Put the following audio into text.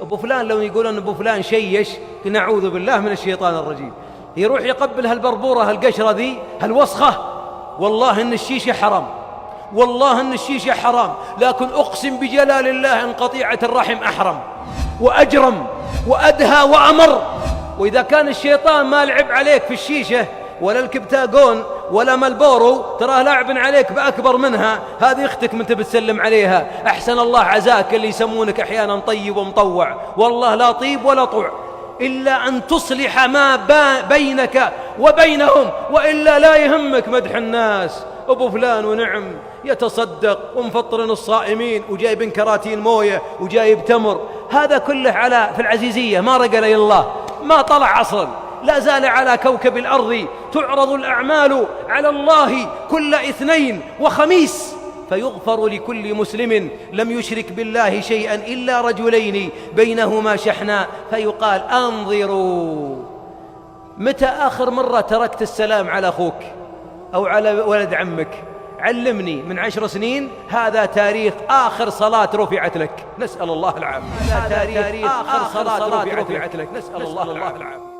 أبو فلان لو يقولون أبو فلان شيش نعوذ بالله من الشيطان الرجيم، يروح يقبل هالبربورة هالقشرة ذي هالوسخة، والله إن الشيشة حرام، والله إن الشيشة حرام، لكن أقسم بجلال الله إن قطيعة الرحم أحرم وأجرم وأدهى وأمر. وإذا كان الشيطان ما لعب عليك في الشيشة ولا الكبتاغون ولا مالبورو، تراه لاعب عليك بأكبر منها، هذه أختك من تبي تسلم عليها، أحسن الله عزاك اللي يسمونك أحيانا طيب ومطوع، والله لا طيب ولا طوع إلا أن تصلح ما بينك وبينهم، وإلا لا يهمك مدح الناس. أبو فلان ونعم يتصدق ومفطرن الصائمين وجايب كراتين موية وجايب تمر، هذا كله على في العزيزية ما رقى لي الله، ما طلع أصلا، لا زال على كوكب الأرض تعرض الأعمال على الله كل اثنين وخميس، فيغفر لكل مسلم لم يشرك بالله شيئا إلا رجلين بينهما شحنا، فيقال أنظروا متى آخر مرة تركت السلام على أخوك أو على ولد عمك؟ علمني من 10 سنين، هذا تاريخ آخر صلاة رفعت لك، نسأل الله العافية. هذا تاريخ آخر صلاة رفعت لك، نسأل الله العافية.